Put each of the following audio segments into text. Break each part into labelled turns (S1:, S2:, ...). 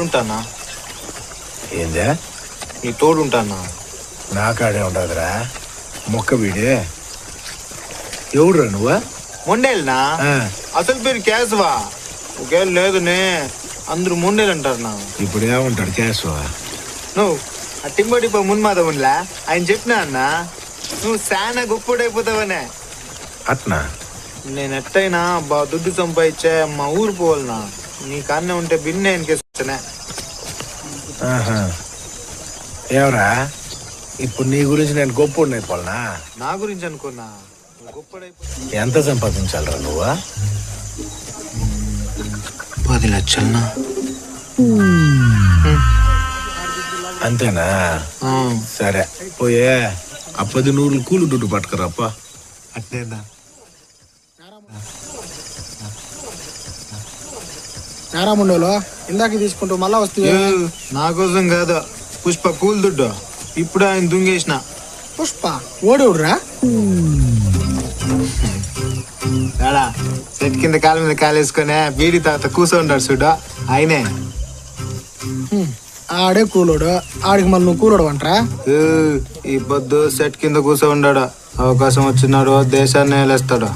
S1: ఆడుంటానా?
S2: ఏందా?
S1: నీ తోడుంటానా?
S2: నా కాడే ఉండదురా మొక్క వీడే. ఎవడురా నువ్వా?
S1: మొండేలునా? అసలు పేరు కేశవా. ఒకేళ లేదునే అందరూ మొండేలు అంటారు నా.
S2: ఇప్పుడు ఏమంటాడు కేశవా?
S1: నువ్వు ఆ టింబడిపో మున్మాధవునిలా ఆయన చెప్పినా అన్న నువ్వు చాలా గొప్పడైపోతావనే.
S2: అట్నా?
S1: నేను ఎట్టయినా దుడ్డు సంపాదించే మా ఊరు పోవాలనా. నీ కన్నా ఉంటే బిన్నే ఎనికేస్తానే.
S2: ఏమరా ఇప్పుడు నీ గురించి నేను గొప్ప అయిపోవాలనా?
S1: నా గురించి అనుకున్నా గొప్పడైపో.
S2: ఎంత సంపాదించాలరా నువ్వా?
S1: 10 లక్షలనా?
S2: అంతేనా? సరే పోయే ఆ 10 నూరులు కూలు దుడ్డు పట్టుకురాప్ప.
S1: అట్నేనా?
S3: నారాముండలో ఇందాక తీసుకుంటూ మళ్ళా వస్తే
S1: నా కోసం కాదు పుష్ప కూల్ దుడ్డు. ఇప్పుడు ఆయన దుంగేసిన.
S3: పుష్ప ఓడివుడ్రా?
S1: రాడా సెట్ కింద కాళ్ళ మీద కాలేసుకునే బీడి తాత కూర్చోండాడు చూడు ఆయనే.
S3: ఆడే కూలోడు. ఆడికి మళ్ళీ నువ్వు కూలోడు అంటరా?
S1: ఈ పొద్దు సెట్ కింద కూర్చో ఉన్నాడు. అవకాశం వచ్చినాడు దేశాన్ని వేలేస్తాడు.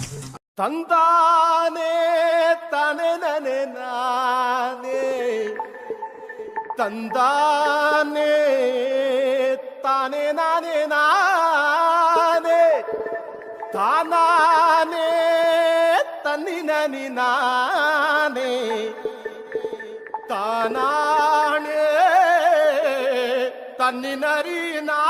S4: తందానే తననే నానే తందానే తానే నానే నానే తానానే తన్ని నని నానే తానానే తన్ని నరి నానే.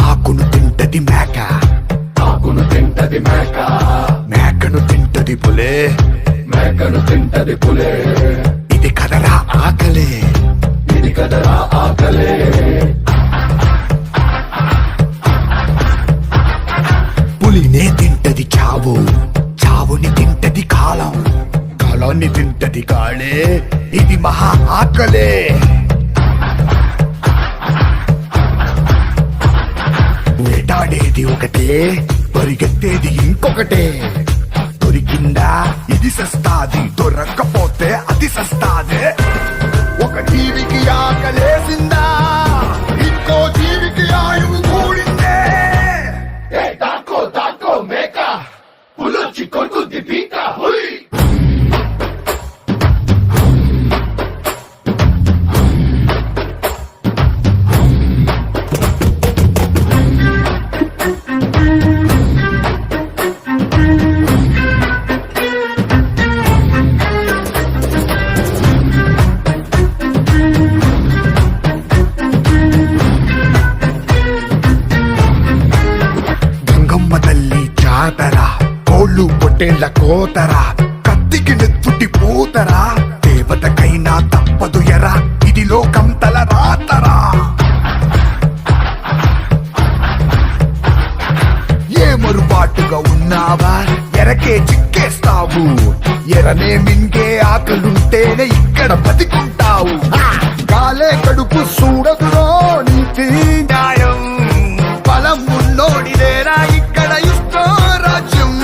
S5: ఆకును తింటది మేక, ఆకును తింటది మేక, మేకను తింటది పులే, మేకను తింటది పులే. ఇది కదరా ఆకలే, ఇది కదరా ఆకలే. పులినే తింటది చావు, చావుని తింటది కాలం, కాలాన్ని తింటది కాళే. ఇది మహా ఆకలే. వేటాడేది ఒకటే, పరిగెత్తేది ఇంకొకటే. దొరికిందా ఇది సస్తాది, దొరక్కపోతే అది సస్తాదే. ఒక జీవికి ఆకలేసిందా, ఇంకో జీవికి ఆయువు కూడిందే. దాకో దాకో మేక, పులొచ్చి కొడుకుద్ది పీక. హుయ్ పొట్టేళ్ల కోతరా, కత్తికి నెత్తుటి పోతరా. దేవతకైనా తప్పదు ఎరా, ఇది లోకం తల రాతరా. ఏ మరుబాటుగా ఉన్నావా, ఎరకే చిక్కేస్తావు. ఎరనే మింగే ఆకలుంటేనే ఇక్కడ బతికుంటావు. కాలే కడుపు చూడదురా,